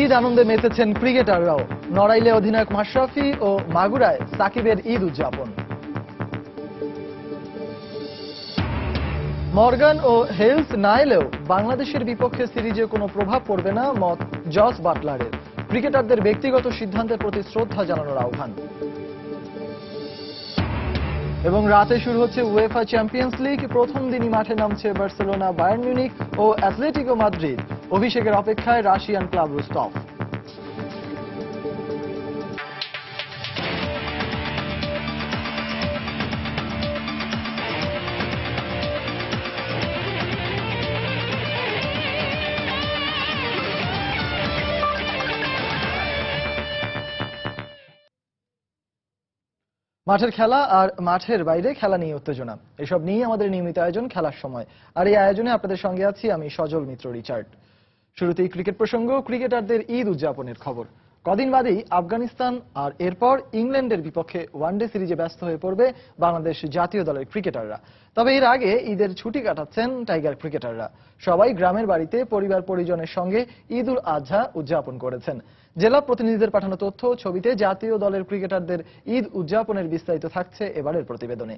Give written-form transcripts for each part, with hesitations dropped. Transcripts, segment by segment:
ঈদ আনন্দে মেতেছেন ক্রিকেটাররাও। নড়াইলে অধিনায়ক মাশরাফি ও মাগুরায় সাকিবের ঈদ উদযাপন। মর্গান ও হেলস না এলেও বাংলাদেশের বিপক্ষে সিরিজে কোনো প্রভাব পড়বে না মত জস বাটলারের। ক্রিকেটারদের ব্যক্তিগত সিদ্ধান্তের প্রতি শ্রদ্ধা জানানোর আহ্বান। এবং রাতে শুরু হচ্ছে উয়েফা চ্যাম্পিয়ন্স লিগ। প্রথম দিনই মাঠে নামছে বার্সেলোনা, বায়ার্ন মিউনিখ ও অ্যাথলেটিকো মাদ্রিদ। অভিষেকের অপেক্ষায় রাশিয়ান ক্লাব রোস্টভ। মাঠের খেলা আর মাঠের বাইরে খেলা নিয়ে উত্তেজনা, এসব নিয়ে আমাদের নিয়মিত আয়োজন খেলার সময়। আর এই আয়োজনে আপনাদের সঙ্গে আছি আমি সজল মিত্র রিচার্ড। শুরুতেই ক্রিকেট প্রসঙ্গ, ক্রিকেটারদের ঈদ উদযাপনের খবর। কদিন বাদেই আফগানিস্তান আর এরপর ইংল্যান্ডের বিপক্ষে ওয়ানডে সিরিজে ব্যস্ত হয়ে পড়বে বাংলাদেশ জাতীয় দলের ক্রিকেটাররা। তবে এর আগে ঈদের ছুটি কাটাচ্ছেন টাইগার ক্রিকেটাররা। সবাই গ্রামের বাড়িতে পরিবার পরিজনের সঙ্গে ঈদ উল আজহা উদযাপন করেছেন। জেলা প্রতিনিধিদের পাঠানো তথ্য ছবিতে জাতীয় দলের ক্রিকেটারদের ঈদ উদযাপনের বিস্তারিত থাকছে এবারের প্রতিবেদনে।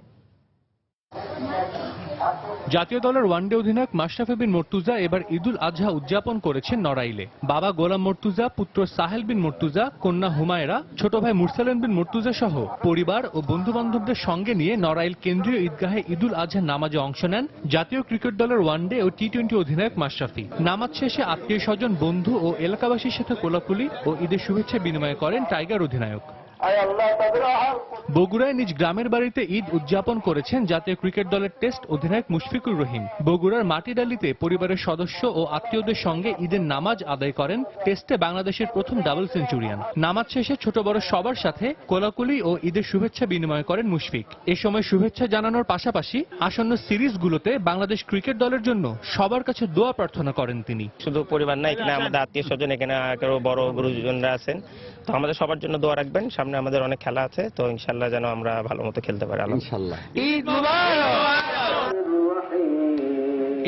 জাতীয় দলের ওয়ানডে অধিনায়ক মাশরাফি বিন মর্তুজা এবার ঈদুল আজহা উদযাপন করেছেন নড়াইলে। বাবা গোলাম মর্তুজা, পুত্র সাহেল বিন মর্তুজা, কন্যা হুমায়রা, ছোট ভাই মুরসালিন বিন মর্তুজা সহ পরিবার ও বন্ধু বান্ধবদের সঙ্গে নিয়ে নড়াইল কেন্দ্রীয় ঈদগাহে ঈদুল আজহার নামাজে অংশ নেন জাতীয় ক্রিকেট দলের ওয়ানডে ও টি-20 অধিনায়ক মাশরাফি। নামাজ শেষে আত্মীয় স্বজন, বন্ধু ও এলাকাবাসীর সাথে কোলাকুলি ও ঈদের শুভেচ্ছা বিনিময় করেন টাইগার অধিনায়ক। বগুড়ায় নিজ গ্রামের বাড়িতে ঈদ উদযাপন করেছেন জাতীয় ক্রিকেট দলের টেস্ট অধিনায়ক মুশফিকুর রহিম। বগুড়ার মাটিডালিতে পরিবারের সদস্য ও আত্মীয়দের সঙ্গে ঈদের নামাজ আদায় করেন টেস্টে বাংলাদেশের প্রথম ডাবল সেঞ্চুরিয়ান। নামাজ শেষে ছোট বড় সবার সাথে কোলাকুলি ও ঈদের শুভেচ্ছা বিনিময় করেন মুশফিক। এ সময় শুভেচ্ছা জানানোর পাশাপাশি আসন্ন সিরিজগুলোতে বাংলাদেশ ক্রিকেট দলের জন্য সবার কাছে দোয়া প্রার্থনা করেন তিনি। শুধু পরিবার না, এখানে আমাদের আত্মীয় স্বজন, এখানে আরো বড় গুরুজনরা আছেন, তো আমাদের সবার জন্য দোয়া রাখবেন। সামনে আমাদের অনেক খেলা আছে, তো ইনশাল্লাহ যেন আমরা ভালো মতো খেলতে পারি ইনশাল্লাহ।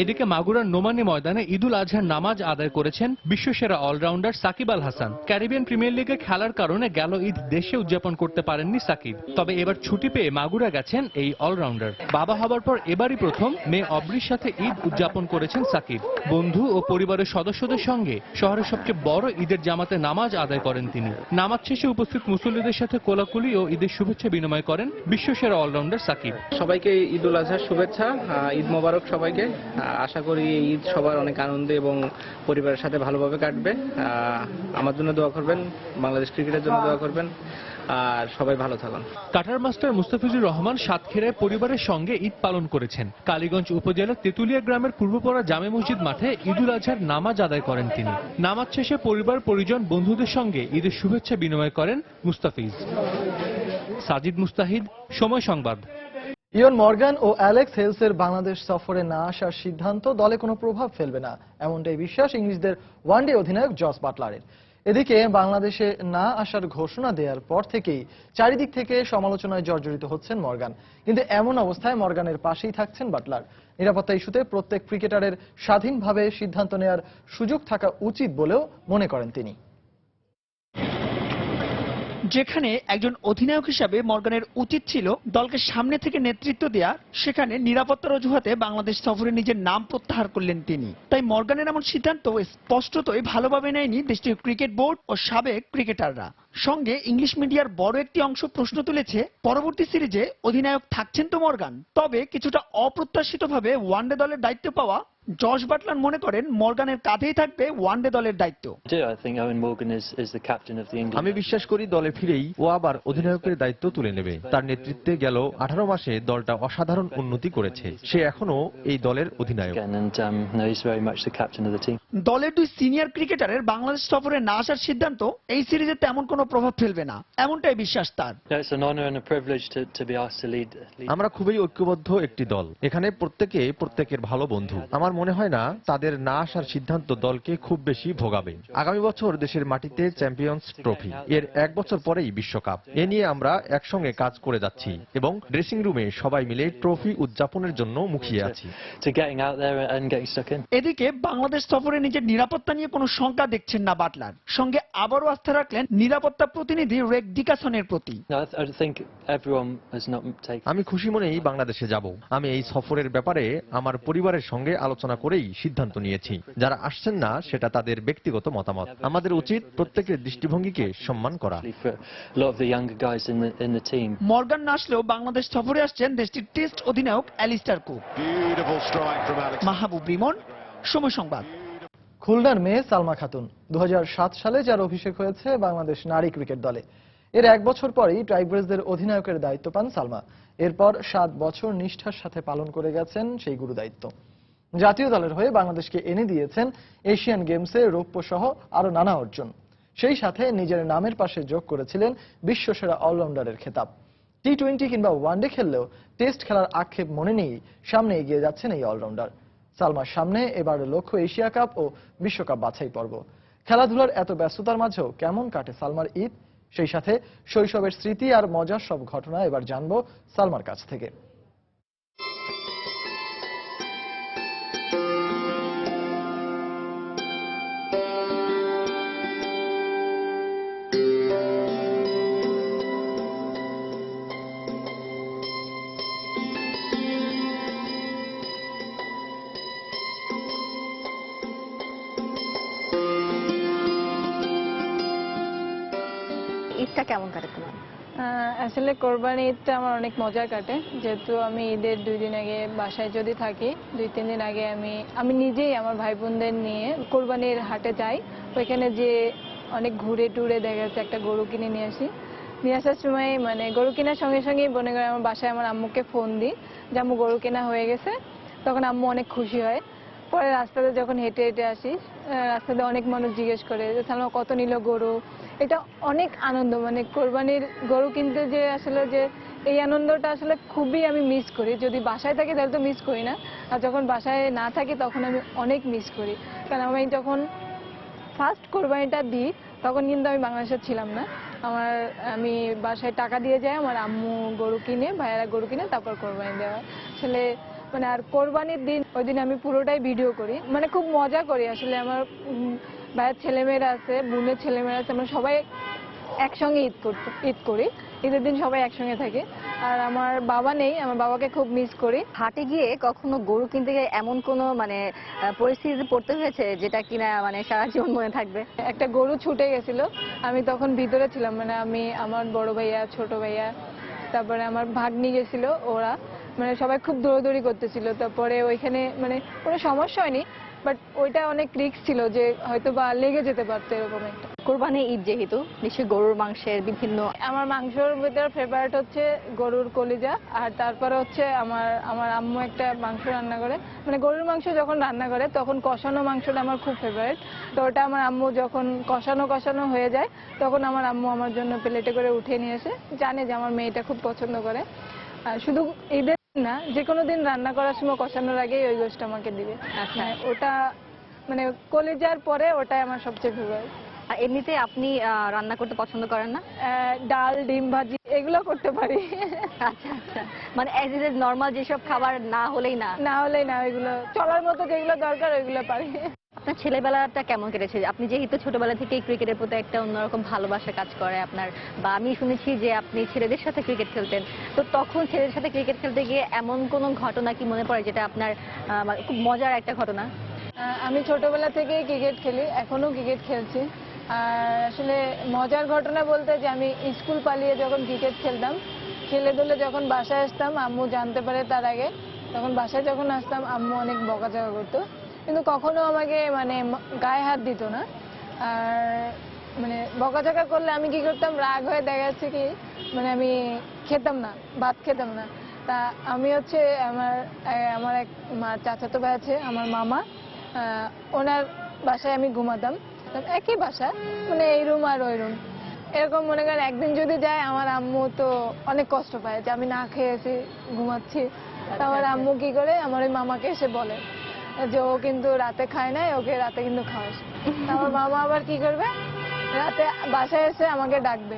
এদিকে মাগুরার নোমানী ময়দানে ঈদুল আজহার নামাজ আদায় করেছেন বিশ্বসেরা allrounder Shakib Al Hasan. Caribbean premier লিগে খেলার কারণে গেল ঈদ দেশে উদযাপন করতে পারেননি সাকিব। তবে এবার ছুটি পেয়ে মাগুরা গেছেন এই অলরাউন্ডার। বাবা হবার পর এবারই প্রথম মেয়ে অব্রির সাথে ঈদ উদযাপন করেছেন সাকিব। বন্ধু ও পরিবারের সদস্যদের সঙ্গে শহরের সবচেয়ে বড় ঈদের জামাতে নামাজ আদায় করেন তিনি। নামাজ শেষে উপস্থিত মুসল্লিদের সাথে কোলাকুলি ও ঈদের শুভেচ্ছা বিনিময় করেন বিশ্বসেরা অলরাউন্ডার সাকিব। সবাইকে ঈদুল আজহার শুভেচ্ছা, ঈদ মোবারক সবাইকে। আশা করি এই ঈদ সবার অনেক আনন্দে এবং পরিবারের সাথে ভালোভাবে কাটবে। আমার জন্য দোয়া করবেন, বাংলাদেশ ক্রিকেটের জন্য দোয়া করবেন, আর সবাই ভালো থাকুন। কাটার মাস্টার মুস্তাফিজুর রহমান সাতক্ষীরায় পরিবারের সঙ্গে ঈদ পালন করেছেন। কালীগঞ্জ উপজেলার তেতুলিয়া গ্রামের পূর্বপাড়া জামে মসজিদ মাঠে ঈদুল আজহার নামাজ আদায় করেন তিনি। নামাজ শেষে পরিবার পরিজন বন্ধুদের সঙ্গে ঈদের শুভেচ্ছা বিনিময় করেন মুস্তাফিজ। সাজিদ মুস্তাহিদ, সময় সংবাদ। ইয়ন মর্গান ও অ্যালেক্স হেলসের বাংলাদেশ সফরে না আসার সিদ্ধান্ত দলে কোনো প্রভাব ফেলবে না, এমনটাই বিশ্বাস ইংলিশদের ওয়ানডে অধিনায়ক জস বাটলারের। এদিকে বাংলাদেশে না আসার ঘোষণা দেওয়ার পর থেকেই চারিদিক থেকে সমালোচনায় জর্জরিত হচ্ছেন মর্গান। কিন্তু এমন অবস্থায় মর্গানের পাশেই থাকছেন বাটলার। নিরাপত্তা ইস্যুতে প্রত্যেক ক্রিকেটারের স্বাধীনভাবে সিদ্ধান্ত নেওয়ার সুযোগ থাকা উচিত বলেও মনে করেন তিনি। যেখানে একজন অধিনায়ক হিসাবে মর্গানের উচিত ছিল দলকে সামনে থেকে নেতৃত্ব দেয়া, সেখানে নিরাপত্তার অজুহাতে বাংলাদেশ সফরে নিজের নাম প্রত্যাহার করলেন তিনি। তাই মর্গানের এমন সিদ্ধান্ত স্পষ্টতই ভালোভাবে নেয়নি দেশটির ক্রিকেট বোর্ড ও সাবেক ক্রিকেটাররা। সঙ্গে ইংলিশ মিডিয়ার বড় একটি অংশ প্রশ্ন তুলেছে, পরবর্তী সিরিজে অধিনায়ক থাকছেন তো মর্গান, তবে কিছুটা অপ্রত্যাশিতভাবে ওয়ানডে দলের দায়িত্ব পাওয়া জস বাটলার মনে করেন মর্গানের কাঁধেই থাকবে ওয়ানডে দলের দায়িত্ব। আমি বিশ্বাস করি দলে ফিরেই ও আবার অধিনায়কের দায়িত্ব তুলে নেবে। তার নেতৃত্বে গেল 18 মাসে দলটা অসাধারণ উন্নতি করেছে। সে এখনো এই দলের অধিনায়ক। দলের দুই সিনিয়র ক্রিকেটারের বাংলাদেশ সফরে না আসার সিদ্ধান্ত এই সিরিজে তেমন কোনো প্রভাব ফেলবে না, এমনটাই বিশ্বাস তার। আমরা খুবই ঐক্যবদ্ধ একটি দল। এখানে প্রত্যেকের ভালো বন্ধু। আমার মনে হয় না তাদের না আসার সিদ্ধান্ত দলকে খুব বেশি ভোগাবে। আগামী বছর দেশের মাটিতে চ্যাম্পিয়ন্স ট্রফি, এর 1 বছর পরেই বিশ্বকাপ। এ নিয়ে আমরা একসঙ্গে কাজ করে যাচ্ছি এবং ড্রেসিং রুমে সবাই মিলে ট্রফি উদযাপনের জন্য মুখিয়ে আছি। এদিকে বাংলাদেশ সফরে নিজের নিরাপত্তা নিয়ে কোনো শঙ্কা দেখছেন না বাটলার। সঙ্গে আবারও আস্থা রাখলেন নিরাপত্তা প্রতিনিধি রেক ডিকাসনের প্রতি। আমি খুশি মনেই বাংলাদেশে যাব। আমি এই সফরের ব্যাপারে আমার পরিবারের সঙ্গে আলোচনা করেই সিদ্ধান্ত নিয়েছি। যারা আসছেন না সেটা তাদের ব্যক্তিগত মতামত। আমাদের উচিত প্রত্যেকের দৃষ্টিভঙ্গিকে সম্মান করা। মর্গান না আসলেও বাংলাদেশ সফরে আসছেন দেশটির টেস্ট অধিনায়ক অ্যালিস্টার কুক। মাহবুব রিমন, সময় সংবাদ। খুলনার মেয়ে সালমা খাতুন 2007 সালে যার অভিষেক হয়েছে বাংলাদেশ নারী ক্রিকেট দলে। এর 1 বছর পরেই টাইগ্রেসদের অধিনায়কের দায়িত্ব পান সালমা। এরপর 7 বছর নিষ্ঠার সাথে পালন করে গেছেন সেই গুরু দায়িত্ব। জাতীয় দলের হয়ে বাংলাদেশকে এনে দিয়েছেন এশিয়ান গেমসে রৌপ্য সহ আরো নানা অর্জন। সেই সাথে নিজের নামের পাশে যোগ করেছিলেন বিশ্বসেরা অলরাউন্ডারের খেতাব। টি-20 কিংবা ওয়ানডে খেললেও টেস্ট খেলার আক্ষেপ মনে নিয়েই সামনে এগিয়ে যাচ্ছেন এই অলরাউন্ডার। সালমার সামনে এবার লক্ষ্য এশিয়া কাপ ও বিশ্বকাপ বাছাই পর্ব। খেলাধুলার এত ব্যস্ততার মাঝেও কেমন কাটে সালমার ঈদ, সেই সাথে শৈশবের স্মৃতি আর মজার সব ঘটনা এবার জানবো সালমার কাছ থেকে। ঈদটা কেমন কাটে তোমার? আসলে কোরবানি ঈদটা আমার অনেক মজার কাটে, যেহেতু আমি ঈদের 2 দিন আগে বাসায় যদি থাকি, 2-3 দিন আগে আমি নিজেই আমার ভাই বোনদের নিয়ে কোরবানির হাটে যাই। ওইখানে যে অনেক ঘুরে টুরে দেখা যাচ্ছে একটা গরু কিনে নিয়ে আসি। নিয়ে আসার সময় মানে গরু কেনার সঙ্গে সঙ্গেই মনে করে আমার বাসায় আমার আম্মুকে ফোন দিই যে আম্মু গরু কেনা হয়ে গেছে। তখন আম্মু অনেক খুশি হয়। পরে রাস্তাতে যখন হেঁটে হেঁটে আসি, রাস্তাতে অনেক মানুষ জিজ্ঞেস করে যে সালমা কত নিল গরু। এটা অনেক আনন্দ, মানে কোরবানির গরু কিনতে যে আসলে যে এই আনন্দটা আসলে খুবই আমি মিস করি। যদি বাসায় থাকি তাহলে তো মিস করি না, আর যখন বাসায় না থাকি তখন আমি অনেক মিস করি। কারণ আমি যখন ফার্স্ট কোরবানিটা দিই তখন কিন্তু আমি বাংলাদেশে ছিলাম না। আমি বাসায় টাকা দিয়ে যাই, আমার আম্মু গরু কিনে, ভাইয়েরা গরু কিনে তারপর কোরবানি দেওয়া। আসলে মানে আর কোরবানির দিন ওই দিন আমি পুরোটাই ভিডিও করি, মানে খুব মজা করি। আসলে আমার ভাইয়ের ছেলেমেয়েরা আছে, বোনের ছেলেমেয়েরা আছে, আমরা সবাই একসঙ্গে ঈদ করি। ঈদের দিন সবাই একসঙ্গে থাকে। আর আমার বাবা নেই, আমার বাবাকে খুব মিস করি। হাটে গিয়ে কখনো গরু কিনতে গিয়ে এমন কোনো মানে পরিস্থিতিতে পড়তে হয়েছে যেটা কিনা মানে সারা জীবন মনে থাকবে? একটা গরু ছুটে গেছিল, আমি তখন ভিতরে ছিলাম, মানে আমি, আমার বড় ভাইয়া, ছোট ভাইয়া, তারপরে আমার ভাগ্নি গেছিল, ওরা মানে সবাই খুব দৌড়াদৌড়ি করতেছিল। তারপরে ওইখানে মানে কোনো সমস্যা হয়নি, বাট ওইটা অনেক রিস্ক ছিল যে হয়তো বা লেগে যেতে পারতো এরকম একটা। কোরবানি ঈদ যেহেতু নিশ্চয়ই গরুর মাংসের বিভিন্ন। আমার মাংসর ভিতরে ফেভারিট হচ্ছে গরুর কলিজা, আর তারপরে হচ্ছে আমার আম্মু একটা মাংস রান্না করে, মানে গরুর মাংস যখন রান্না করে তখন কষানো মাংসটা আমার খুব ফেভারিট। তো ওটা আমার আম্মু যখন কষানো হয়ে যায় তখন আমার আম্মু আমার জন্য প্লেটে করে উঠিয়ে নিয়ে এসে, জানে যে আমার মেয়েটা খুব পছন্দ করে। আর শুধু ঈদের না, যে কোনো দিন রান্না করার সময় কষানোর আগেই ওই গোশটা আমাকে দিবে। আচ্ছা, ওটা মানে কলিজার পরে ওটাই আমার সবচেয়ে ফেভারিট। আর এমনিতে আপনি রান্না করতে পছন্দ করেন না? ডাল, ডিম ভাজি এগুলো করতে পারি। আচ্ছা আচ্ছা, মানে অ্যাজ ইট ইজ নরমাল যেসব খাবার না হলেই না ওইগুলো চলার মতো যেগুলো দরকার ওইগুলো পারি। আপনার ছেলেবেলাটা কেমন কেটেছে? আপনি যেহেতু ছোটবেলা থেকে ক্রিকেটের প্রতি একটা অন্যরকম ভালোবাসা কাজ করে আপনার, বা আমি শুনেছি যে আপনি ছেলেদের সাথে ক্রিকেট খেলতেন, তো তখন ছেলেদের সাথে ক্রিকেট খেলতে গিয়ে এমন কোনো ঘটনা কি মনে পড়ে যেটা আপনার খুব মজার একটা ঘটনা? আমি ছোটবেলা থেকেই ক্রিকেট খেলি, এখনো ক্রিকেট খেলছি। আর আসলে মজার ঘটনা বলতে যে আমি স্কুল পালিয়ে যখন ক্রিকেট খেলতাম, খেলে ধুলে যখন বাসায় আসতাম, আম্মু জানতে পারে তার আগে, তখন বাসায় যখন আসতাম আম্মু অনেক বকাঝকা করতো, কিন্তু কখনো আমাকে মানে গায়ে হাত দিত না। আর মানে বকাঝকা করলে আমি কি করতাম, রাগ হয়ে দেখা যাচ্ছে কি মানে আমি খেতাম না, ভাত খেতাম না। তা আমি হচ্ছে আমার এক চাচাতো ভাই আছে, আমার মামা, ওনার বাসায় আমি ঘুমাতাম, একই বাসা, মানে এই রুম আর ওই রুম এরকম। মনে করেন একদিন যদি যায়, আমার আম্মু তো অনেক কষ্ট পায় যে আমি না খেয়ে এসে ঘুমাচ্ছি। তারপর আম্মু কি করে, আমার ওই মামাকে এসে বলে, যে ও কিন্তু রাতে খায় না, ওকে রাতে কিন্তু খাওয়াস। আমার মামা আবার কি করবে, রাতে বাসায় এসে আমাকে ডাকবে,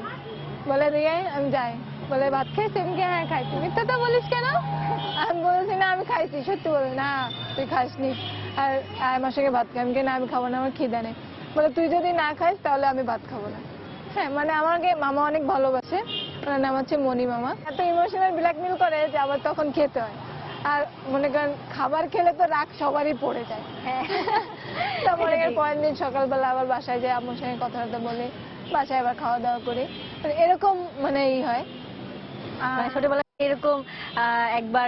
বলে দিয়ে আমি যাই, বলে ভাত খাইছি, আমি হ্যাঁ খাইছি। মিথ্যা তো বলিস কেন? আমি বলেছি না আমি খাইছি। সত্যি বলে না তুই খাসনি, আর আমার সঙ্গে ভাত খাই। আমি না আমি খাবো না, আমার খিদে নেই। বলে তুই যদি না খাস তাহলে আমি ভাত খাবো না। হ্যাঁ মানে আমাকে মামা অনেক ভালোবাসে, ওনার নাম হচ্ছে মনি মামা। এত ইমোশনাল ব্ল্যাকমেল করে যে আবার তখন খেতে হয়। আর মনে করেন খাবার খেলে তো রাগ সবারই পড়ে যায়। তো মনে করেন পরের দিন সকালবেলা আবার বাসায় যাই, আম্মুর সঙ্গে কথাবার্তা বলি, বাসায় আবার খাওয়া দাওয়া করি, এরকম মানে ই হয়। মানে ছোটবেলায় এরকম একবার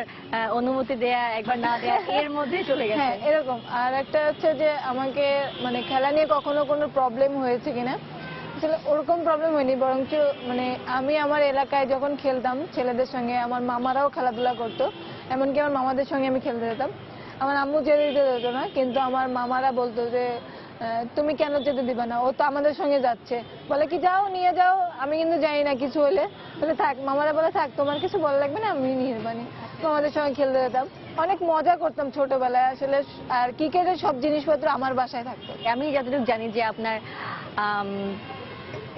অনুমতি দেয়া একবার না দেয়া এর মধ্যে চলে গেছে। হ্যাঁ এরকম। আর একটা হচ্ছে যে আমাকে মানে খেলা নিয়ে কখনো কোনো প্রবলেম হয়েছে কিনা, আসলে ওরকম প্রবলেম হয়নি, বরঞ্চ মানে আমি আমার এলাকায় যখন খেলতাম ছেলেদের সঙ্গে, আমার মামারাও খেলাধুলা করতো, এমনকি আমার মামাদের সঙ্গে আমি খেলতে যেতাম। আমার আম্মু যেতে দিতে যেত না, কিন্তু আমার মামারা বলতো যে তুমি কেন যেতে দিবা না, ও তো আমাদের সঙ্গে যাচ্ছে। বলে কি যাও নিয়ে যাও, আমি কিন্তু জানি না কিছু হলে। বলে থাক, মামারা বলে থাক তোমার কিছু বলা লাগবে না, আমি নিয়ে যাবানি। তো আমাদের সঙ্গে খেলতে যেতাম, অনেক মজা করতাম ছোটবেলায় আসলে। আর ক্রিকেটের সব জিনিসপত্র আমার বাসায় থাকতো। আমি যতটুকু জানি যে আপনার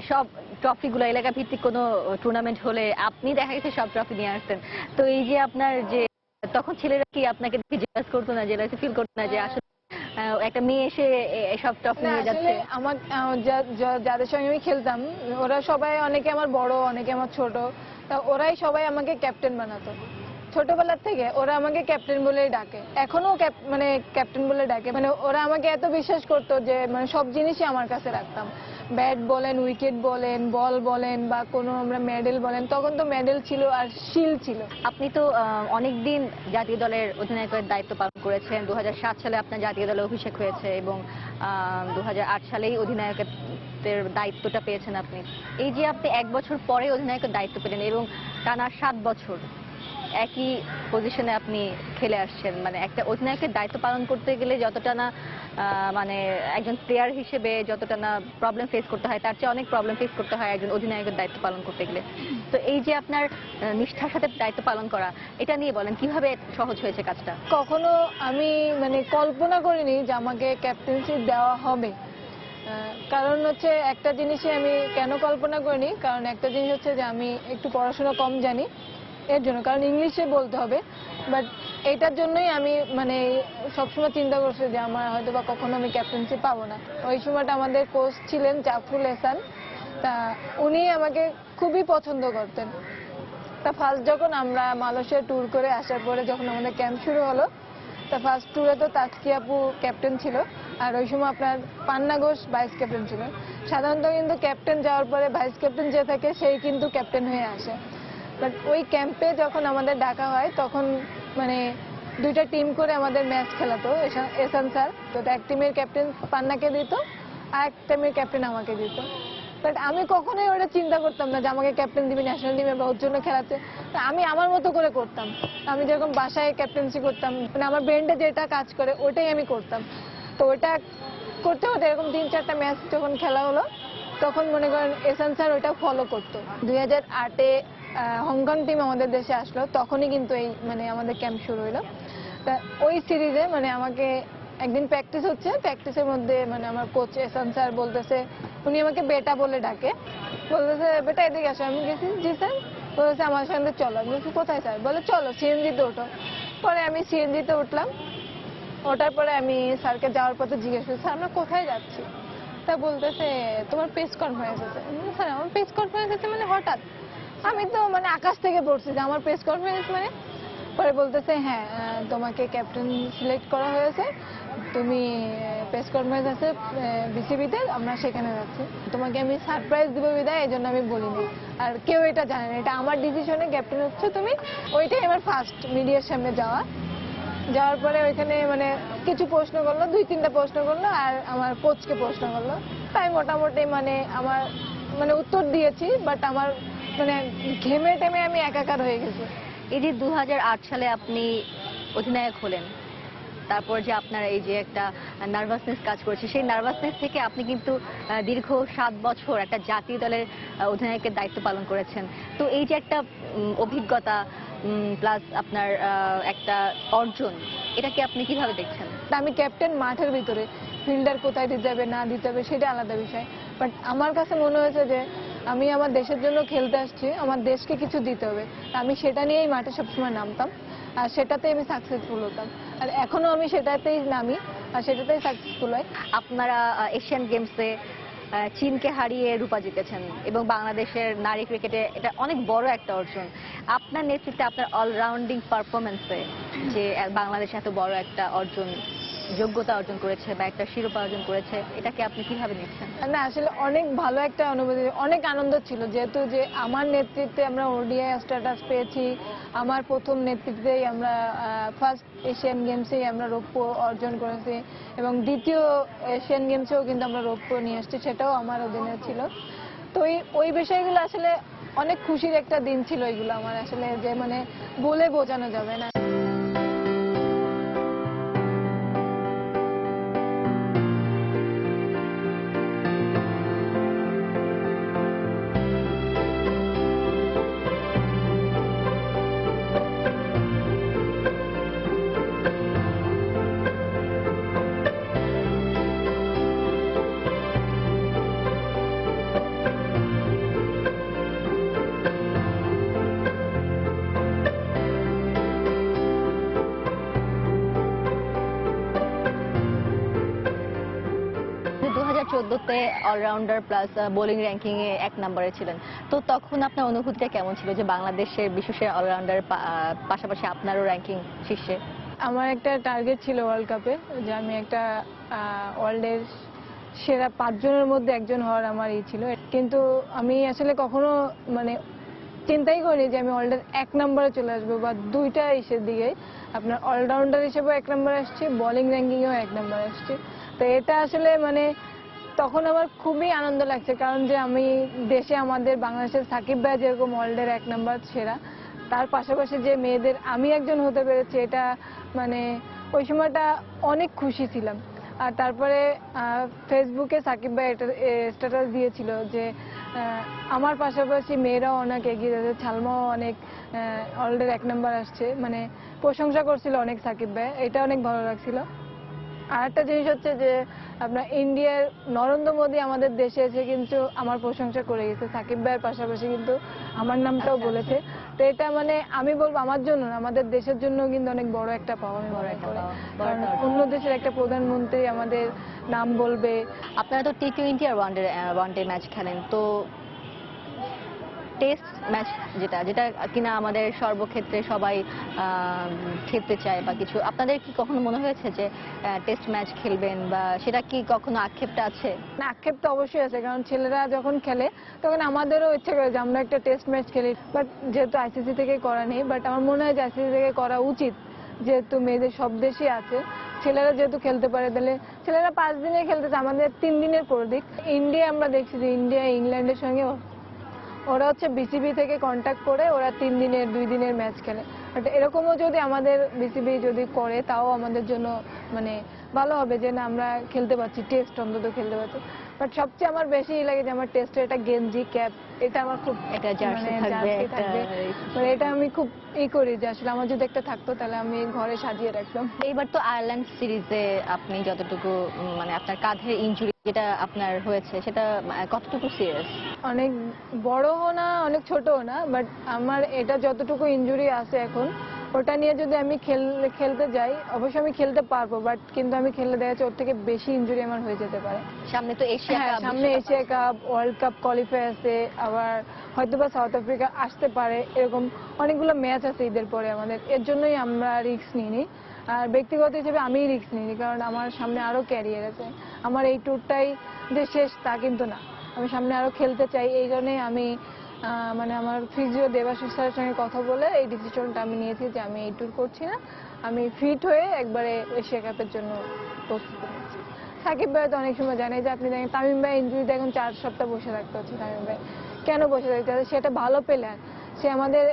সব ট্রফিগুলো এলাকা ভিত্তিক কোনো টুর্নামেন্ট হলে আপনি দেখা গেছে সব ট্রফি নিয়ে আসতেন। তো এই যে আপনার যে তখন ছেলেরা কি আপনাকে দেখে জেলাস করতো না, জেলাস ফিল করতো না যে আসলে একটা মেয়ে এসে সব ট্রফি নিয়ে যাচ্ছে? আমার যাদের সঙ্গে আমি খেলতাম ওরা সবাই, অনেকে আমার বড়, অনেকে আমার ছোট, তা ওরাই সবাই আমাকে ক্যাপ্টেন বানাতো। ছোটবেলার থেকে ওরা আমাকে ক্যাপ্টেন বলেই ডাকে, এখনো মানে ক্যাপ্টেন বলে ডাকে। মানে ওরা আমাকে এত বিশ্বাস করতো যে মানে সব জিনিসই আমার কাছে রাখতাম। ব্যাট বলেন, উইকেট বলেন, বল বলেন, বা কোনো আমরা মেডেল বলেন, তখন তো মেডেল ছিল আর শিল্ড ছিল। আপনি তো অনেকদিন জাতীয় দলের অধিনায়কের দায়িত্ব পালন করেছেন। 2007 সালে আপনার জাতীয় দলে অভিষেক হয়েছে এবং 2008 সালেই অধিনায়কের দায়িত্বটা পেয়েছেন আপনি। এই যে আপনি 1 বছর পরে অধিনায়কের দায়িত্ব পেলেন এবং টানা 7 বছর একই পজিশনে আপনি খেলে আসছেন, মানে একটা অধিনায়কের দায়িত্ব পালন করতে গেলে যতটা না মানে একজন প্লেয়ার হিসেবে যতটা না প্রবলেম ফেস করতে হয়, তার চেয়ে অনেক প্রবলেম ফেস করতে হয় একজন অধিনায়কের দায়িত্ব পালন করতে গেলে। তো এই যে আপনার নিষ্ঠার সাথে দায়িত্ব পালন করা, এটা নিয়ে বলেন কিভাবে সহজ হয়েছে কাজটা? কখনো আমি মানে কল্পনা করিনি যে আমাকে ক্যাপ্টেন্সি দেওয়া হবে। কারণ হচ্ছে একটা জিনিসই আমি কেন কল্পনা করিনি, কারণ একটা জিনিস হচ্ছে যে আমি একটু পড়াশোনা কম জানি, এর জন্য, কারণ ইংলিশে বলতে হবে। বাট এইটার জন্যই আমি মানে সবসময় চিন্তা করছি যে আমার হয়তো বা কখনো আমি ক্যাপ্টেন্সি পাবো না। ওই সময়টা আমাদের কোচ ছিলেন জাফরুল এহসান, তা উনি আমাকে খুবই পছন্দ করতেন। তা ফার্স্ট যখন আমরা মালয়েশিয়া ট্যুর করে আসার পরে যখন আমাদের ক্যাম্প শুরু হলো, তা ফার্স্ট ট্যুরে তো তাসকিয়া আপু ক্যাপ্টেন ছিল, আর ওই সময় আপনার পান্না ঘোষ ভাইস ক্যাপ্টেন ছিল। সাধারণত কিন্তু ক্যাপ্টেন যাওয়ার পরে ভাইস ক্যাপ্টেন যে থাকে সেই কিন্তু ক্যাপ্টেন হয়ে আসে। বাট ওই ক্যাম্পে যখন আমাদের ডাকা হয় তখন মানে 2টা টিম করে আমাদের ম্যাচ খেলাতো এহসান স্যার। তো এক টিমের ক্যাপ্টেন পান্নাকে দিত, আর এক টিমের ক্যাপ্টেন আমাকে দিত। বাট আমি কখনোই ওটা চিন্তা করতাম না যে আমাকে ক্যাপ্টেন দিবে ন্যাশনাল টিমে বা ওর জন্য খেলাতে। আমি আমার মতো করে করতাম। আমি যেরকম বাসায় ক্যাপ্টেন্সি করতাম, মানে আমার ব্রেনটা যেটা কাজ করে ওটাই আমি করতাম। তো ওটা করতে হতে এরকম 3-4টা ম্যাচ যখন খেলা হলো তখন মনে করেন এহসান স্যার ওইটা ফলো করতো। 2008-এ হংকং টিম আমাদের দেশে আসলো, তখনই কিন্তু এই মানে আমাদের ক্যাম্প শুরু হলো। তা ওই সিরিজে মানে আমাকে একদিন প্র্যাকটিস হচ্ছে, প্র্যাকটিসের মধ্যে মানে আমার কোচ এহসান স্যার বলতেছে, উনি আমাকে বেটা বলে ডাকে, বলতেছে বেটা এদিকে আসো। আমি গেছি জি স্যার। বলতেছে আমার সঙ্গে চলো। আমি বলছি কোথায় স্যার? বলে চলো সিএনজিতে ওঠো। পরে আমি সিএনজিতে উঠলাম। ওঠার পরে আমি স্যারকে যাওয়ার পথে জিজ্ঞেস করছি স্যার আমরা কোথায় যাচ্ছি? তা বলতেছে তোমার প্রেস কনফারেন্স আছে। স্যার আমার প্রেস কনফারেন্স আছে মানে হঠাৎ? আমি তো মানে আকাশ থেকে পড়ছি যে আমার প্রেস কনফারেন্স মানে। পরে বলতেছে হ্যাঁ তোমাকে ক্যাপ্টেন সিলেক্ট করা হয়েছে, তুমি প্রেস কনফারেন্স আছে বিসিবিতে, আমরা সেখানে যাচ্ছি, তোমাকে আমি সারপ্রাইজ দিব বিদায়, এই জন্য আমি বলিনি, আর কেউ এটা জানে না, এটা আমার ডিসিশনে ক্যাপ্টেন হচ্ছে তুমি। ওইটাই আমার ফার্স্ট মিডিয়ার সামনে যাওয়ার পরে ওইখানে মানে কিছু প্রশ্ন করলো, 2-3টা প্রশ্ন করলো, আর আমার কোচকে প্রশ্ন করলো। তাই মোটামুটি মানে আমার মানে উত্তর দিয়েছি, বাট আমার মানে ঘেমে টেমে আমি একাকার হয়ে গেছি। এই যে 2008 সালে আপনি অধিনায়ক হলেন, তারপর যে আপনার এই যে একটা নার্ভাসনেস কাজ করেছে, সেই নার্ভাসনেস থেকে আপনি কিন্তু দীর্ঘ 7 বছর একটা জাতীয় দলের অধিনায়কের দায়িত্ব পালন করেছেন। তো এই যে একটা অভিজ্ঞতা প্লাস আপনার একটা অর্জন, এটাকে আপনি কিভাবে দেখছেন? আমি ক্যাপ্টেন মাঠের ভিতরে, ফিল্ডার কোথায় দিতে হবে না দিতে হবে সেটা আলাদা বিষয়। বাট আমার কাছে মনে হয়েছে যে আমি আমার দেশের জন্য খেলতে আসছি, আমার দেশকে কিছু দিতে হবে, আমি সেটা নিয়েই মাঠে সবসময় নামতাম, আর সেটাতেই আমি সাকসেসফুল হতাম, আর এখনো আমি সেটাতেই নামি আর সেটাতেই সাকসেসফুল হয়। আপনারা এশিয়ান গেমসে চীনকে হারিয়ে রূপা জিতেছেন এবং বাংলাদেশের নারী ক্রিকেটে এটা অনেক বড় একটা অর্জন। আপনার নেতৃত্বে, আপনার অলরাউন্ডিং পারফরমেন্সে যে বাংলাদেশ এত বড় একটা অর্জন, যোগ্যতা অর্জন করেছে বা একটা শিরোপা অর্জন করেছে, এটাকে আপনি কিভাবে নিচ্ছেন? না আসলে অনেক ভালো একটা অনুভূতি, অনেক আনন্দ ছিল, যেহেতু যে আমার নেতৃত্বে আমরা ওডিআই স্ট্যাটাস পেয়েছি, আমার প্রথম নেতৃত্বেই আমরা ফার্স্ট এশিয়ান গেমসেই আমরা রৌপ্য অর্জন করেছি এবং দ্বিতীয় এশিয়ান গেমসেও কিন্তু আমরা রৌপ্য নিয়ে আসছি, সেটাও আমার অধীনে ছিল। তো ওই বিষয়গুলো আসলে অনেক খুশির একটা দিন ছিল, এগুলো আমার আসলে যে মানে বলে বোঝানো যাবে না। 2014-তে অলরাউন্ডার প্লাস বোলিং র্যাঙ্কিং এ 1 নম্বরে ছিলেন, তো তখন আপনার অনুভূতিটা কেমন ছিল যে বাংলাদেশের বিশেষ অলরাউন্ডার পাশাপাশি আপনারও র্যাঙ্কিং শীর্ষে? আমার একটা টার্গেট ছিল ওয়ার্ল্ড কাপে, যে আমি একটা ওয়ার্ল্ডের সেরা 5 জনের মধ্যে একজন হওয়ার আমার ছিল, কিন্তু আমি আসলে কখনো মানে চিন্তাই করিনি যে আমি ওয়ার্ল্ডের 1 নম্বরে চলে আসবো বা 2টা ইসের দিকে, আপনার অলরাউন্ডার হিসেবেও 1 নম্বরে আসছি, বোলিং র্যাঙ্কিংয়েও 1 নম্বরে আসছি। তো এটা আসলে মানে তখন আমার খুবই আনন্দ লাগছে, কারণ যে আমি দেশে আমাদের বাংলাদেশের সাকিব ভাই যেরকম ওয়ার্ল্ডের 1 নম্বর সেরা, তার পাশাপাশি যে মেয়েদের আমি একজন হতে পেরেছি, এটা মানে ওই সময়টা অনেক খুশি ছিলাম। আর তারপরে ফেসবুকে সাকিব ভাই এটা স্ট্যাটাস দিয়েছিল যে আমার পাশাপাশি মেয়েরাও অনেক এগিয়ে যাচ্ছে, ছালমাও অনেক ওয়ার্ল্ডের 1 নম্বর আসছে, মানে প্রশংসা করছিল অনেক সাকিব ভাই, এটা অনেক ভালো লাগছিল। আর একটা জিনিস হচ্ছে যে আপনার ইন্ডিয়ার নরেন্দ্র মোদী আমাদের দেশে এসে কিন্তু আমার প্রশংসা করে গেছে, সাকিব ভাইয়ের পাশাপাশি কিন্তু আমার নামটাও বলেছে। তো এটা মানে আমি বলবো আমার জন্য না, আমাদের দেশের জন্য কিন্তু অনেক বড় একটা পাওয়া আমি মনে করি, কারণ অন্য দেশের একটা প্রধানমন্ত্রী আমাদের নাম বলবে। আপনারা তো টি20 আর ওয়ানডে ম্যাচ খেলেন, তো টেস্ট ম্যাচ যেটা যেটা কিনা আমাদের সর্বক্ষেত্রে সবাই খেলতে চায় বা কিছু, আপনাদের কি কখনো মনে হয়েছে যে টেস্ট ম্যাচ খেলবেন বা সেটা কি কখনো আক্ষেপটা আছে? না, আক্ষেপ তো অবশ্যই আছে, কারণ ছেলেরা যখন খেলে তখন আমাদেরও ইচ্ছে করে যে আমরা একটা টেস্ট ম্যাচ খেলি, বাট যেহেতু আইসিসি থেকে করা নেই, বাট আমার মনে হয় যে আইসিসি থেকে করা উচিত, যেহেতু মেয়েদের সব দেশই আছে, ছেলেরা যেহেতু খেলতে পারে, তাহলে ছেলেরা 5 দিনে খেলতেছে, আমাদের 3 দিনের পর দিক। ইন্ডিয়া আমরা দেখছি যে ইন্ডিয়া ইংল্যান্ডের সঙ্গে ওরা হচ্ছে বিসিবি থেকে কন্ট্যাক্ট করে ওরা 3 দিনের 2 দিনের ম্যাচ খেলে, বাট এরকমও যদি আমাদের বিসিবি যদি করে তাও আমাদের জন্য মানে ভালো হবে যে না আমরা খেলতে পারছি, টেস্ট অন্তত খেলতে পারছি। বাট সবচেয়ে আমার বেশি লাগে যে আমার টেস্টের একটা গেঞ্জি ক্যাপ, এটা আমার খুব এটা জার্সি থাকবে, মানে এটা আমি খুব করি যে আসলে আমার যদি একটা থাকতো তাহলে আমি ঘরে সাজিয়ে রাখতাম। এইবার তো আয়ারল্যান্ড সিরিজে আপনি যতটুকু মানে আপনার কাঁধের ইনজুরি যেটা আপনার হয়েছে সেটা কতটুকু সিরিয়াস? অনেক বড়ও না অনেক ছোটও না, বাট আমার এটা যতটুকু ইনজুরি আছে এখন, ওটা নিয়ে যদি আমি খেলতে যাই অবশ্যই আমি খেলতে পারবো, বাট কিন্তু আমি খেললে দেখা যাচ্ছে ওর থেকে বেশি ইনজুরি আমার হয়ে যেতে পারে। সামনে তো এশিয়া কাপ, সামনে Asia cup, world cup qualify আছে, আবার হয়তোবা সাউথ আফ্রিকা আসতে পারে, এরকম অনেকগুলো ম্যাচ আছে ঈদের পরে আমাদের, এর জন্যই আমরা রিস্ক নিইনি। আর ব্যক্তিগত হিসেবে আমি রিস্ক নিইনি, কারণ আমার সামনে আরো ক্যারিয়ার আছে, আমার এই ট্যুরটাই যে শেষ তা কিন্তু না, আমি সামনে আরো খেলতে চাই। এই জন্যই আমি মানে আমার ফিজিও দেবাশিস স্যারের সঙ্গে কথা বলে এই ডিসিশনটা আমি নিয়েছি যে আমি এই ট্যুর করছি না, আমি ফিট হয়ে একবারে এশিয়া কাপের জন্য প্রস্তুতি নিচ্ছি। সাকিব ভাই তো অনেক সময় জানে যে আপনি দেখেন তামিম ভাই ইনজুরিতে এখন 4 সপ্তাহ বসে থাকতে হচ্ছে, তামিম ভাই কেন বসে থাকতে হচ্ছে? সেটা ভালো প্লেয়ার, সে আমাদের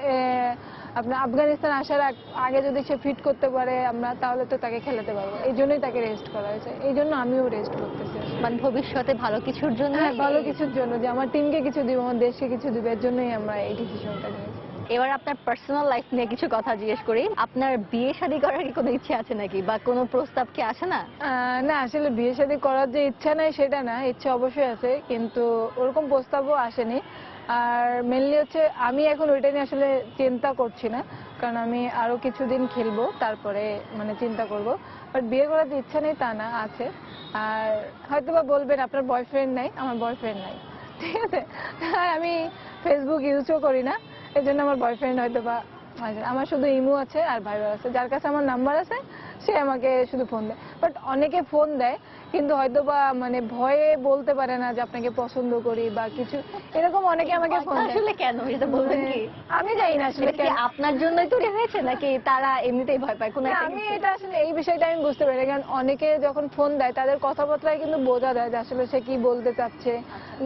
আপনার আফগানিস্তান আসার আগে যদি সে ফিট করতে পারে আমরা, তাহলে তো তাকে খেলাতে পারবো, এই জন্যই তাকে রেস্ট করা হয়েছে, এই জন্য আমিও রেস্ট করতেছি। মানে ভবিষ্যতে ভালো কিছুর জন্য? হ্যাঁ, ভালো কিছুর জন্য, যে আমার টিমকে কিছু দিব, আমার দেশকে কিছু দিব, এর জন্যই আমরা এই ডিসিশনটা নিয়েছি। এবার আপনার পার্সোনাল লাইফ নিয়ে কিছু কথা জিজ্ঞেস করি। আপনার বিয়ে শাদী করার কি কোনো ইচ্ছে আছে নাকি, বা কোনো প্রস্তাব কি আসে না? না, আসলে বিয়ে শাদী করার যে ইচ্ছা নাই সেটা না, ইচ্ছা অবশ্যই আছে, কিন্তু ওরকম প্রস্তাবও আসেনি। আর মেনলি হচ্ছে আমি এখন ওইটা নিয়ে আসলে চিন্তা করছি না, কারণ আমি আরো কিছুদিন খেলবো, তারপরে মানে চিন্তা করব। বাট বিয়ে করার যে ইচ্ছা নেই তা না, আছে। আর হয়তো বা বলবেন আপনার বয়ফ্রেন্ড নাই, আমার বয়ফ্রেন্ড নাই, ঠিক আছে। আর আমি ফেসবুক ইউজও করি না, এই জন্য আমার বয়ফ্রেন্ড হয়তো বা আমার শুধু ইমো আছে আর ভাইবার আছে, যার কাছে আমার নাম্বার আছে সে আমাকে শুধু ফোন দেয়। বাট অনেকে ফোন দেয় কিন্তু হয়তো বা মানে ভয়ে বলতে পারে না যে আপনাকে পছন্দ করি বা কিছু, এরকম অনেকে আমাকে ফোন দেয়। আসলে কেন এটা বলবেন কি? আমি জানি না আসলে এটা কি আপনার জন্যই তৈরি হয়েছে নাকি তারা এমনিতেই ভয় পায় কোনো না, একটা আমি কিছু? এটা আসলে এই বিষয়টা আমি বুঝতে পারি না, কারণ অনেকে যখন ফোন দেয় তাদের কথাবার্তায় কিন্তু বোঝা যায় যে আসলে সে কি বলতে চাচ্ছে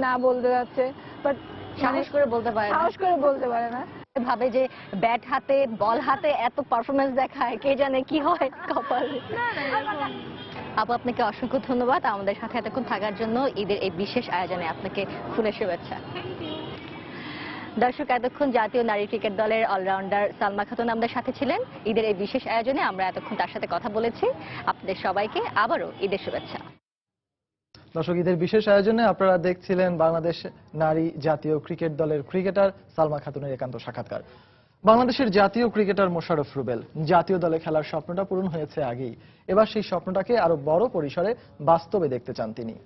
না বলতে চাচ্ছে, বাট সাহস করে বলতে পারে না। সাহস করে বলতে পারে না। ভাবে যে ব্যাট হাতে বল হাতে এত পারফরমেন্স দেখায়, কে জানে কি হয় কপালে। আপু, আপনাকে অসংখ্য ধন্যবাদ আমাদের সাথে এতক্ষণ থাকার জন্য। ঈদের এই বিশেষ আয়োজনে আপনাকে ফুলের শুভেচ্ছা। দর্শক, এতক্ষণ জাতীয় নারী ক্রিকেট দলের অলরাউন্ডার সালমা খাতুন আমাদের সাথে ছিলেন। ঈদের এই বিশেষ আয়োজনে আমরা এতক্ষণ তার সাথে কথা বলেছি। আপনাদের সবাইকে আবারও ঈদের শুভেচ্ছা। দর্শক, ঈদের বিশেষ আয়োজনে আপনারা দেখছিলেন বাংলাদেশ নারী জাতীয় ক্রিকেট দলের ক্রিকেটার সালমা খাতুনের একান্ত সাক্ষাৎকার। বাংলাদেশের জাতীয় ক্রিকেটার মোশাররফ রুবেল জাতীয় দলে খেলার স্বপ্নটা পূরণ হয়েছে আগেই, এবার সেই স্বপ্নটাকে আরো বড় পরিসরে বাস্তবে দেখতে চান তিনি।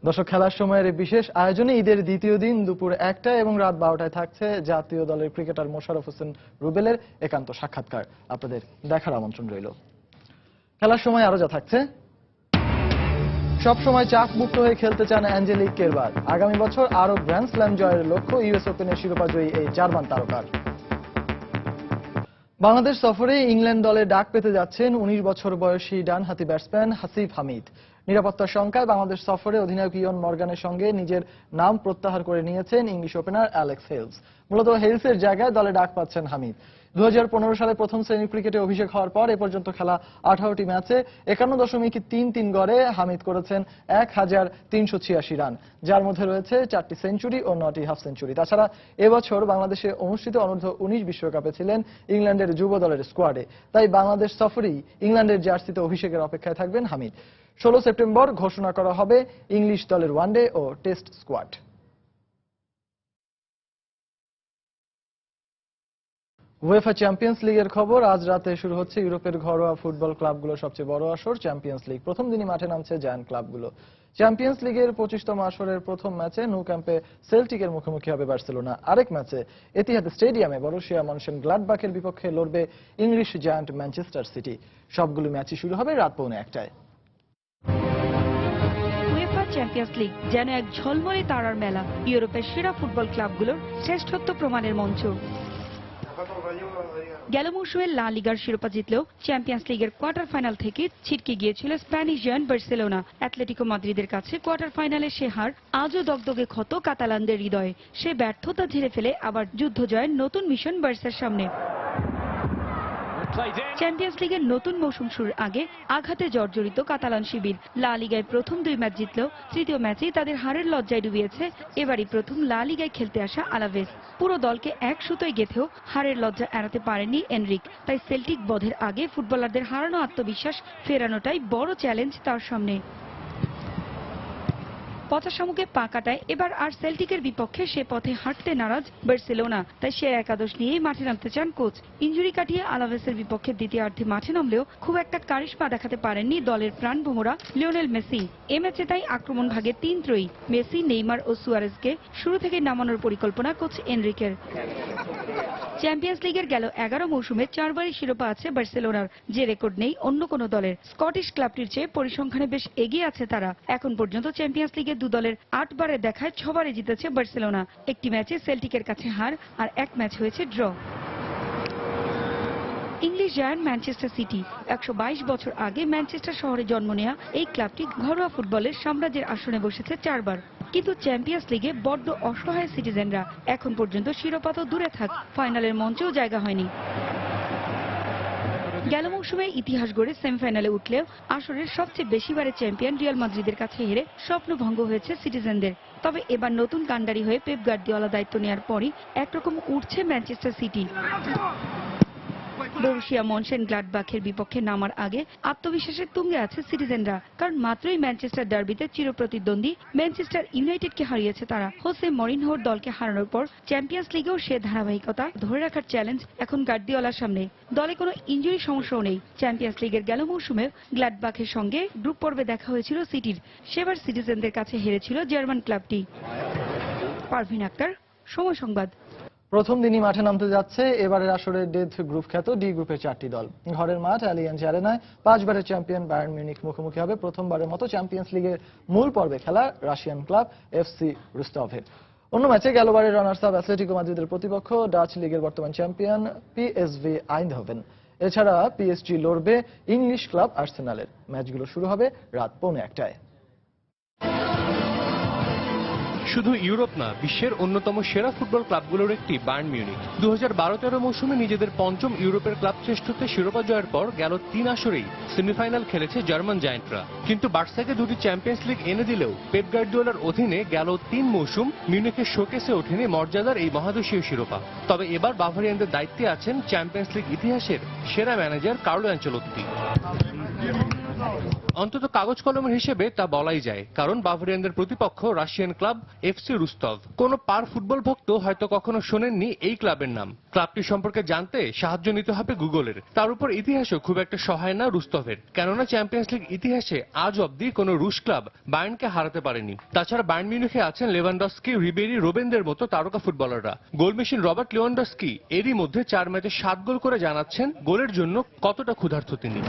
দর্শক, খেলার সময়ের এই বিশেষ আয়োজনে ঈদের দ্বিতীয় দিন দুপুর 1টায় এবং রাত 12টায় থাকছে জাতীয় দলের ক্রিকেটার মোশাররফ হোসেন রুবেলের একান্ত সাক্ষাৎকার। আপনাদের দেখার আমন্ত্রণ রইল। খেলার সময় আরো যা থাকছে: সব সময় চাপ মুক্ত হয়ে খেলতে চান অ্যাঞ্জেলিক কেরবার। আগামী বছর আরো গ্র্যান্ড স্ল্যাম জয়ের লক্ষ্য ইউএস ওপেনের শিরোপা জয়ী এই জার্মান তারকার। বাংলাদেশ সফরে ইংল্যান্ড দলে ডাক পেতে যাচ্ছেন 19 বছর বয়সী ডানহাতি ব্যাটসম্যান হাসিফ হামিদ। নিরাপত্তার শঙ্কায় বাংলাদেশ সফরে অধিনায়ক ইয়ন মর্গানের সঙ্গে নিজের নাম প্রত্যাহার করে নিয়েছেন ইংলিশ ওপেনার অ্যালেক্স হেলস। মূলত হেলসের জায়গায় দলে ডাক পাচ্ছেন হামিদ। 2015 সালে প্রথম শ্রেণীর ক্রিকেটে অভিষেক হওয়ার পর এ পর্যন্ত খেলা 18টি ম্যাচে 51.33 গড়ে হামিদ করেছেন 1386 রান, যার মধ্যে রয়েছে 4টি সেঞ্চুরি ও 9টি হাফ সেঞ্চুরি। তাছাড়া এবছর বাংলাদেশে অনুষ্ঠিত অনূর্ধ্ব 19 বিশ্বকাপে ছিলেন ইংল্যান্ডের যুব দলের স্কোয়াডে। তাই বাংলাদেশ সফরেই ইংল্যান্ডের জার্সিতে অভিষেকের অপেক্ষায় থাকবেন হামিদ। 16 সেপ্টেম্বর ঘোষণা করা হবে ইংলিশ দলের ওয়ানডে ও টেস্ট স্কোয়াড। উয়েফা চ্যাম্পিয়ন্স লিগের খবর। আজ রাতে শুরু হচ্ছে ইউরোপের ঘরোয়া ফুটবল ক্লাবগুলোর সবচেয়ে বড় আসর চ্যাম্পিয়ন্স লিগ। প্রথম দিনই মাঠে নামছে জায়ান্ট ক্লাবগুলো। চ্যাম্পিয়ন্স লিগের 25তম আসরের প্রথম ম্যাচে ন্যু ক্যাম্পে সেল্টিকের মুখোমুখি হবে বার্সেলোনা। আরেক ম্যাচে এতিহাদ স্টেডিয়ামে বরুসিয়া মনশেনগ্লাডবাখের বিপক্ষে লড়বে ইংলিশ জায়ান্ট ম্যানচেস্টার সিটি। সবগুলো ম্যাচই শুরু হবে রাত 1:45টায়। উয়েফা চ্যাম্পিয়ন্স লিগ যেন এক ঝলমলে তারার মেলা, ইউরোপের সেরা ফুটবল ক্লাবগুলোর শ্রেষ্ঠত্ব প্রমাণের মঞ্চ। গেল মৌসুমে লা লিগার শিরোপা জিতলেও চ্যাম্পিয়ন্স লিগের কোয়ার্টার ফাইনাল থেকে ছিটকে গিয়েছিল স্প্যানিশ জায়ান্ট বার্সেলোনা। অ্যাটলেটিকো মাদ্রিদের কাছে কোয়ার্টার ফাইনালে সে হার আজও দগদগে ক্ষত কাতালানদের হৃদয়ে। সে ব্যর্থতা ঝেড়ে ফেলে আবার যুদ্ধ জয়ের নতুন মিশন বার্সার সামনে। চ্যাম্পিয়ন্স লিগের নতুন মৌসুম শুরুর আগে আঘাতে জর্জরিত কাতালান শিবির। লা লিগায় প্রথম 2 ম্যাচ জিতলেও তৃতীয় ম্যাচেই তাদের হারের লজ্জায় ডুবিয়েছে এবারই প্রথম লা লিগায় খেলতে আসা আলাভেস। পুরো দলকে এক সুতোয় গেঁথেও হারের লজ্জা এড়াতে পারেননি এনরিক। তাই সেল্টিক বধের আগে ফুটবলারদের হারানো আত্মবিশ্বাস ফেরানোটাই বড় চ্যালেঞ্জ তার সামনে। পথা শামুকে পা কাটায় এবার আর সেল্টিকের বিপক্ষে সে পথে হাঁটতে নারাজ বার্সেলোনা। তাই সে একাদশ নিয়েই মাঠে নামতে চান কোচ। ইনজুরি কাটিয়ে আলাভেসের বিপক্ষে দ্বিতীয়ার্ধে মাঠে নামলেও খুব একটা কারিশমা দেখাতে পারেননি দলের প্রাণভোমরা লিওনেল মেসি। এ ম্যাচে তাই আক্রমণ ভাগে 3 ত্রয়ী মেসি, নেইমার ও সুয়ারেজকে শুরু থেকে নামানোর পরিকল্পনা কোচ এনরিকের। চ্যাম্পিয়ন্স লিগের গেল 11 মৌসুমে 4বারই শিরোপা আছে বার্সেলোনার, যে রেকর্ড নেই অন্য কোনো দলের। স্কটিশ ক্লাবটির চেয়ে পরিসংখ্যানে বেশ এগিয়ে আছে তারা। এখন পর্যন্ত চ্যাম্পিয়ন্স লিগে 2 দলের 8 বারের দেখায় 6 বারে জিতেছে বার্সেলোনা। একটি ম্যাচে সেল্টিকের কাছে হার আর এক ম্যাচ হয়েছে draw. English giant Manchester city 122 বছর আগে ম্যানচেস্টার শহরে জন্ম নেয়া এই ক্লাবটি ঘরোয়া ফুটবলের সাম্রাজ্যের আসনে বসেছে 4 বার। কিন্তু চ্যাম্পিয়ন্স লিগে বড্ড অসহায় সিটিজেনরা। এখন পর্যন্ত শিরোপা তো দূরে থাক, ফাইনালের মঞ্চেও জায়গা হয়নি। গেল মৌসুমে ইতিহাস গড়ে সেমিফাইনালে উঠলেও আসরের সবচেয়ে বেশিবারের চ্যাম্পিয়ন রিয়াল মাদ্রিদের কাছে হেরে স্বপ্নভঙ্গ হয়েছে সিটিজেনদের। তবে এবার নতুন কান্ডারি হয়ে পেপ গার্দিওলা দায়িত্ব নেওয়ার পরই একরকম উঠছে ম্যানচেস্টার সিটি। বরুশিয়া মনশেনগ্লাডবাখের বিপক্ষে নামার আগে আত্মবিশ্বাসের তুঙ্গে আছে সিটিজেনরা, কারণ মাত্রই ম্যানচেস্টার ডার্বিতে চিরপ্রতিদ্বন্দ্বী ম্যানচেস্টার ইউনাইটেডকে হারিয়েছে তারা। হোসে মরিনহোর দলকে হারানোর পর চ্যাম্পিয়ন্স লিগেও সে ধারাবাহিকতা ধরে রাখার চ্যালেঞ্জ এখন গার্দিওলার সামনে। দলে কোনো ইনজুরি সমস্যাও নেই। চ্যাম্পিয়ন্স লিগের গেল মৌসুমে গ্লাডবাখের সঙ্গে গ্রুপ পর্বে দেখা হয়েছিল সিটির, সেবার সিটিজেনদের কাছে হেরেছিল জার্মান ক্লাবটি। পারভিন আক্তার, সময় সংবাদ। প্রথম দিনই মাঠে নামতে যাচ্ছে এবারের আসরের ডেথ গ্রুপ খ্যাত ডি গ্রুপের 4টি দল। ঘরের মাঠ অ্যালিয়াঞ্জ অ্যারেনায় 5 বারের চ্যাম্পিয়ন বায়ার্ন মিউনিখ মুখোমুখি হবে প্রথমবারের মতো চ্যাম্পিয়ন্স লিগের মূল পর্বে খেলা রাশিয়ান ক্লাব এফসি রুস্তভের। অন্য ম্যাচে গেলবারের রানার্স আপ অ্যাথলেটিকো মাদ্রিদের প্রতিপক্ষ ডাচ লিগের বর্তমান চ্যাম্পিয়ন পিএসভি আইনধভেন। এছাড়া পিএসজি লড়বে ইংলিশ ক্লাব আর্সেনালের। ম্যাচগুলো শুরু হবে রাত 1:15টায়। শুধু ইউরোপ না, বিশ্বের অন্যতম সেরা ফুটবল ক্লাবগুলোর একটি বায়ার্ন মিউনিখ 2012-13 মৌসুমে নিজেদের পঞ্চম ইউরোপের ক্লাব শ্রেষ্ঠত্বে শিরোপা জয়ের পর গেল 3 আসরেই সেমিফাইনাল খেলেছে জার্মান জায়ান্টরা। কিন্তু বার্সাকে 2টি চ্যাম্পিয়ন্স লিগ এনে দিলেও পেপ গার্দিওলার অধীনে গেল 3 মৌসুম মিউনিখের শোকেসে ওঠেনি মর্যাদার এই মহাদেশীয় শিরোপা। তবে এবার বাভারিয়ানদের দায়িত্বে আছেন চ্যাম্পিয়ন্স লিগ ইতিহাসের সেরা ম্যানেজার কার্লো অ্যানচেলোত্তি। অন্তত কাগজ কলমের হিসেবে তা বলাই যায়, কারণ বাভারিয়ানদের প্রতিপক্ষ রাশিয়ান ক্লাব এফসি রুস্তভ। কোন পার ফুটবল ভক্ত হয়তো কখনো শোনেননি এই ক্লাবের নাম। ক্লাবটি সম্পর্কে জানতে সাহায্য নিতে হবে গুগলের। তার উপর ইতিহাসও খুব একটা সহায় না রুস্তভের, কেননা চ্যাম্পিয়ন্স লিগ ইতিহাসে আজ অব্দি কোন রুশ ক্লাব বায়ার্নকে হারাতে পারেনি। তাছাড়া বায়ার্ন মিউনিখে আছেন লেভানডস্কি, রিবেরি, রোবেনদের মতো তারকা ফুটবলাররা। গোলমেশিন রবার্ট লেভানডস্কি এরই মধ্যে 4 ম্যাচে 7 গোল করে জানাচ্ছেন গোলের জন্য কতটা ক্ষুধার্ত তিনি।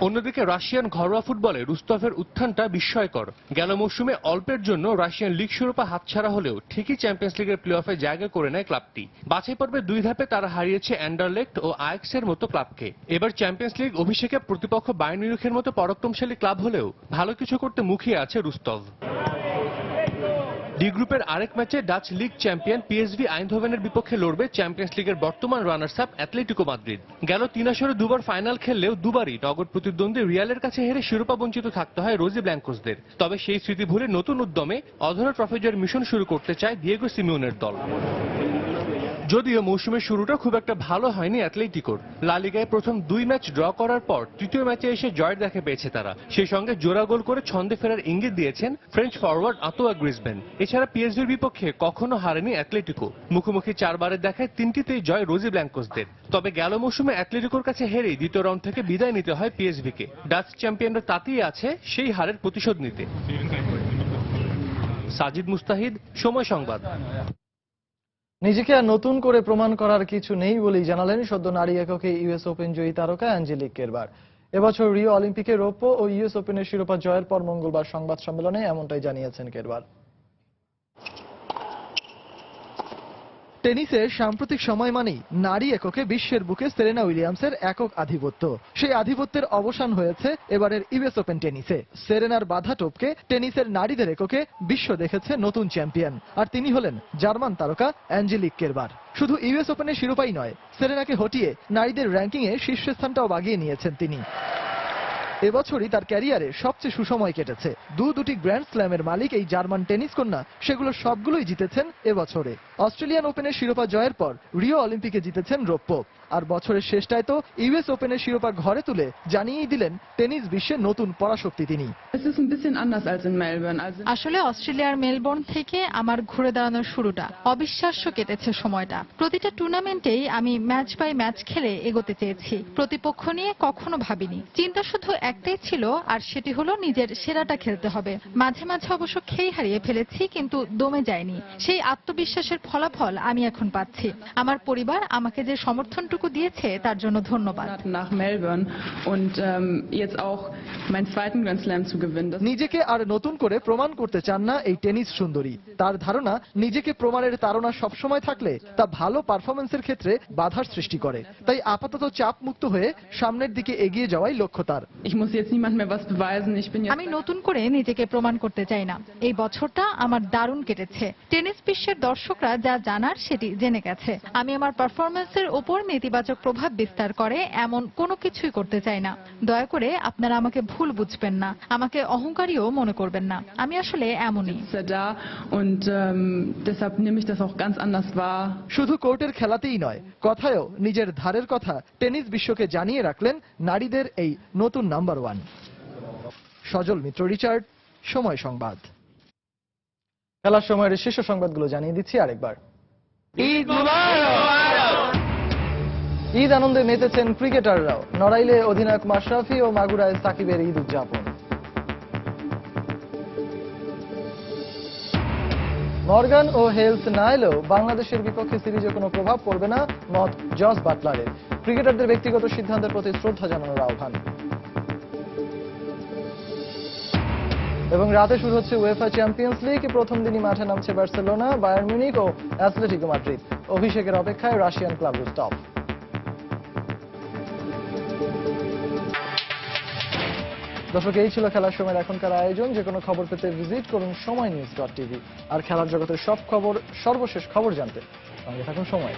অন্যদিকে রাশিয়ান ঘরোয়া ফুটবলে রুস্তভের উত্থানটা বিস্ময়কর। গেল মৌসুমে অল্পের জন্য রাশিয়ান লিগ শিরোপা হাতছাড়া হলেও ঠিকই চ্যাম্পিয়ন্স লিগের প্লে অফে জায়গা করে নেয় ক্লাবটি। বাছাই পর্বে 2 ধাপে তারা হারিয়েছে অ্যান্ডারলেক্ট ও আয়াক্সের মতো ক্লাবকে। এবার চ্যাম্পিয়ন্স লিগ অভিষেকে প্রতিপক্ষ বায়ার্ন মিউনিখের মতো পরাক্রমশালী ক্লাব হলেও ভালো কিছু করতে মুখিয়ে আছে রুস্তভ। ডি গ্রুপের আরেক ম্যাচে ডাচ লিগ চ্যাম্পিয়ন পিএসভি আইনধভেনের বিপক্ষে লড়বে চ্যাম্পিয়ন্স লিগের বর্তমান রানার্স আপ অ্যাথলেটিকো মাদ্রিদ। গেল 3 আসরে 2 বার ফাইনাল খেললেও 2 বারই নগদ প্রতিদ্বন্দ্বী রিয়ালের কাছে হেরে শিরোপা বঞ্চিত থাকতে হয় রোজি ব্ল্যাঙ্কোসদের। তবে সেই স্মৃতি ভুলে নতুন উদ্যমে অধরা ট্রফি জয়ের মিশন শুরু করতে চায় দিয়েগো সিমিওনের দল। যদিও মৌসুমের শুরুটা খুব একটা ভালো হয়নি অ্যাথলেটিকোর। লা লিগায় প্রথম 2 ম্যাচ ড্র করার পর তৃতীয় ম্যাচে এসে জয়ের দেখা পেয়েছে তারা। সেই সঙ্গে জোড়া গোল করে ছন্দে ফেরার ইঙ্গিত দিয়েছেন ফ্রেঞ্চ ফরওয়ার্ড আঁতোয়া গ্রিজমান। এছাড়া পিএসভির বিপক্ষে কখনো হারেনি অ্যাথলেটিকো। মুখোমুখি 4 বারের দেখায় 3টিতেই জয় রোজি ব্ল্যাঙ্কোসদের। তবে গেল মৌসুমে অ্যাথলেটিকোর কাছে হেরেই দ্বিতীয় রাউন্ড থেকে বিদায় নিতে হয় পিএসভিকে। ডাচ চ্যাম্পিয়নরা তাতেই আছে সেই হারের প্রতিশোধ নিতে। সাজিদ মুস্তাহিদ, সময় সংবাদ। নিজেকে আর নতুন করে প্রমাণ করার কিছু নেই বলেই জানালেন সদ্য নারী এককে ইউএস ওপেন জয়ী তারকা অ্যাঞ্জেলিক কেরবার। এবছর রিও অলিম্পিকে রৌপ্য ও ইউএস ওপেনের শিরোপা জয়ের পর মঙ্গলবার সংবাদ সম্মেলনে এমনটাই জানিয়েছেন কেরবার। টেনিসের সাম্প্রতিক সময় মানেই নারী এককে বিশ্বের বুকে সেরেনা উইলিয়ামসের একক আধিপত্য। সেই আধিপত্যের অবসান হয়েছে এবারের ইউএস ওপেন টেনিসে। সেরেনার বাধা টপকে টেনিসের নারীদের এককে বিশ্ব দেখেছে নতুন চ্যাম্পিয়ন, আর তিনি হলেন জার্মান তারকা অ্যাঞ্জেলিক কেরবার। শুধু ইউএস ওপেনের শিরোপাই নয়, সেরেনাকে হটিয়ে নারীদের র্যাঙ্কিংয়ে শীর্ষস্থানটাও বাগিয়ে নিয়েছেন তিনি। এবছরই তার ক্যারিয়ারে সবচেয়ে সুসময় কেটেছে। দুটি গ্র্যান্ড স্ল্যামের মালিক এই জার্মান টেনিস কন্যা সেগুলো সবগুলোই জিতেছেন এবছরে। অস্ট্রেলিয়ান ওপেনের শিরোপা জয়ের পর রিও অলিম্পিকে জিতেছেন রৌপ্য, আর বছরের শেষটায় তো ইউএস ওপেনের শিরোপা ঘরে তুলে জানিয়েই দিলেন টেনিস বিশ্বের নতুন পরাশক্তি তিনি। আসলে অস্ট্রেলিয়ার মেলবোর্ন থেকে আমার ঘুরে দাঁড়ানোর শুরুটা অবিশ্বাস্য কেটেছে সময়টা। প্রতিটা টুর্নামেন্টেই আমি ম্যাচ বাই ম্যাচ খেলে এগোতে চেয়েছি। প্রতিপক্ষ নিয়ে কখনো ভাবিনি। চিন্তা শুধু একটাই ছিল, আর সেটি হলো নিজের সেরাটা খেলতে হবে। মাঝে মাঝে অবশ্য খেই হারিয়ে ফেলেছি, কিন্তু দমে যায়নি। সেই আত্মবিশ্বাসের ফলাফল আমি এখন পাচ্ছি। আমার পরিবার আমাকে যে সমর্থনটুকু দিয়েছে তার জন্য ধন্যবাদ। nach Melbourne und jetzt auch meinen zweiten Grand Slam zu gewinnen. নিজেকে আর নতুন করে প্রমাণ করতে চান না এই টেনিস সুন্দরী। তার ধারণা, নিজেকে প্রমাণের তাড়না সবসময় থাকলে তা ভালো পারফরমেন্সের ক্ষেত্রে বাধার সৃষ্টি করে। তাই আপাতত চাপ মুক্ত হয়ে সামনের দিকে এগিয়ে যাওয়াই লক্ষ্য তার। Ich muss jetzt niemandem mehr was beweisen. Ich bin jetzt আমি নতুন করে নিজেকে প্রমাণ করতে চাই না। এই বছরটা আমার দারুণ কেটেছে। টেনিস বিশ্বের দর্শকরা যা জানার সেটি জেনে গেছে। আমি আমার পারফরমেন্সের উপর নেতিবাচক প্রভাব বিস্তার করে এমন কোনো কিছুই করতে চাই না। দয়া করে আপনারা আমাকে ভুল বুঝবেন না, আমাকে অহংকারীও মনে করবেন না। আমি আসলে এমনই। da und deshalb nehme ich das auch ganz anders wahr. শুধু কোর্টের খেলাতেই নয়, কথায়ও নিজের ধারের কথা টেনিস বিশ্বকে জানিয়ে রাখলেন নারীদের এই নতুন নাম্বার 1। সজল মিত্র, রিচার্ড, সময় সংবাদ। খেলার সময়ের শীর্ষ সংবাদগুলো জানিয়ে দিচ্ছি আরেকবার। ঈদ আনন্দে মেতেছেন ক্রিকেটাররাও। নড়াইলে অধিনায়ক মাশরাফি ও মাগুরায় সাকিবের ঈদ উদযাপন। মর্গান ও হেলস না এলেও বাংলাদেশের বিপক্ষে সিরিজে কোনো প্রভাব পড়বে না মত জস বাটলারের। ক্রিকেটারদের ব্যক্তিগত সিদ্ধান্তের প্রতি শ্রদ্ধা জানানোর আহ্বান। এবং রাতে শুরু হচ্ছে উয়েফা চ্যাম্পিয়ন্স লিগ। প্রথম দিনই মাঠে নামছে বার্সেলোনা, বায়ার্ন মিউনিখ ও অ্যাথলেটিকো মাদ্রিদ। অভিষেকের অপেক্ষায় রাশিয়ান ক্লাব রুস্টভ। দর্শক, এই ছিল খেলার সময়ের এখনকার আয়োজন। যে কোনো খবর পেতে ভিজিট করুন সময়নিউজ.tv। আর খেলার জগতের সব খবর, সর্বশেষ খবর জানতে সঙ্গে থাকুন সময়।